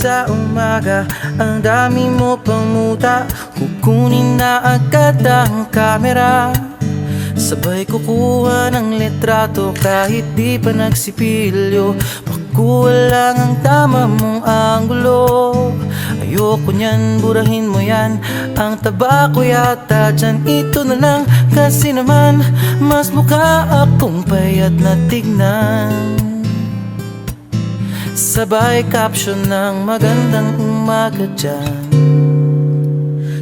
sa umaga. Ang dami mo pang muta, kukunin na agad ang kamera. Sabay kukuha ng litrato kahit di pa nagsipilyo. Pakuha lang ang tama mong anggulo. Ayoko niyan, burahin mo yan. Ang taba ko yata dyan, ito na lang. Kasi naman, mas mukha akong payat na tignan. Sabay caption ng magandang umaga dyan.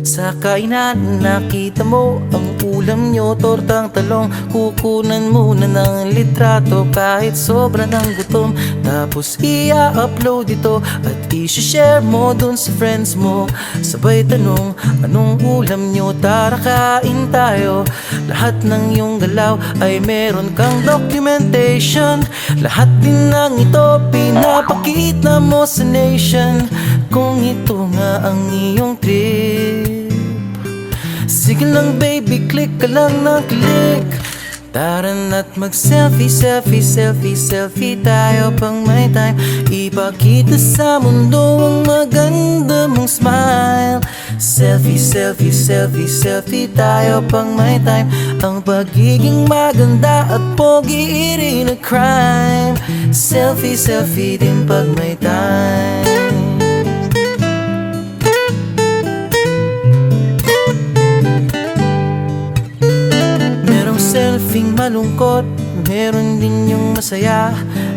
Sa kainan nakita mo ang ulam nyo, tortang talong. Kukunan muna ng litrato kahit sobra ng gutom. Tapos i-upload ito at i-share mo dun sa friends mo. Sabay tanong, anong ulam nyo? Tara kain tayo. Lahat ng iyong galaw ay meron kang documentation. Lahat din ng ito pinapakita mo sa nation. Kung ito nga ang iyong trip, sige lang baby, click ka lang ng click. Tara na't mag-selfie, selfie, selfie, selfie tayo pang may time. Ipakita sa mundo ang maganda mong smile. Selfie, selfie, selfie, selfie tayo pang may time. Ang pagiging maganda at pogi rin na crime. Selfie, selfie din pag may time. Selfing malungkot, meron din yung masaya.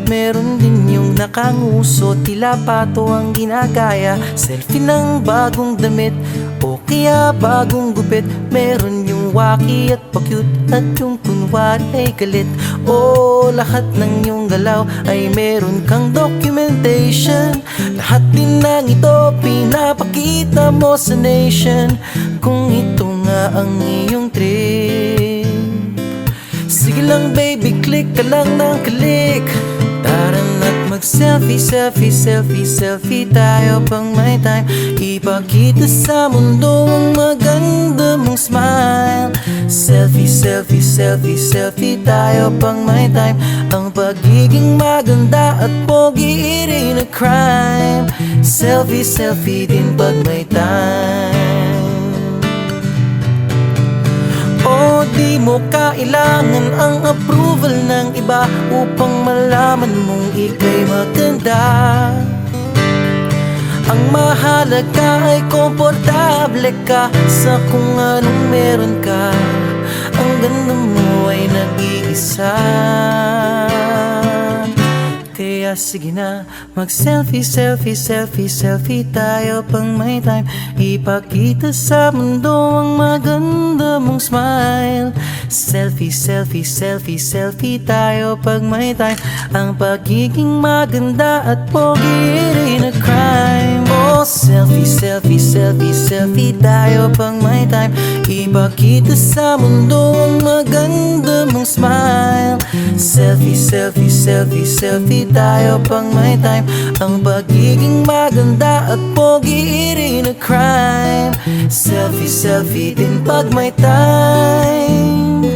Meron din yung nakanguso, tila pato ang ginagaya. Selfie ng bagong damit o kaya bagong gupit. Meron yung waki at pa-cute at yung kunwari ay galit. O lahat ng yung galaw ay meron kang documentation. Lahat din ng ito pinapakita mo sa nation. Kung ito nga ang iyong trip, sige lang baby, click ka lang ng click. Tara na't mag-selfie, selfie, selfie, selfie tayo pang may time. Ipakita sa mundo ang maganda mong smile. Selfie, selfie, selfie, selfie tayo pang may time. Ang pagiging maganda at pogi rin na crime. Selfie, selfie din pag may time. O di mo kailangan ang approval ng iba upang malaman mong ika'y maganda. Ang mahalaga ay komportable ka sa kung anong meron ka. Ang ganda mo ay nag-iisa. Kaya sige na, mag-selfie, selfie, selfie, selfie tayo pang may time. Ipakita sa mundo ang maganda mong smile. Selfie, selfie, selfie, selfie tayo pag may time. Ang pagiging maganda at pogi rin na crime. Oh, selfie, selfie, selfie, selfie tayo pang may time. Ipakita sa mundo ang maganda mong smile. Selfie, selfie, selfie, selfie tayo pang may time. Ang pagiging maganda at pogi rin na crime. Selfie, selfie din pag may time.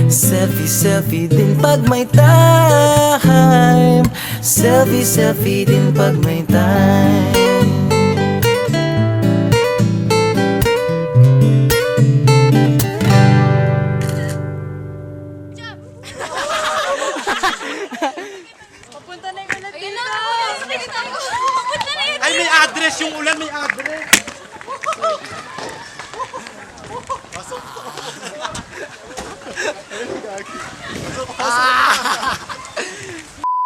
Selfie, selfie din pag may time. Selfie, selfie din pag may time. Papunta na yung ulan dito. Papunta na yun. Ay, may address yung ulan, may address. Pasok.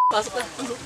Pasok na. Pasok.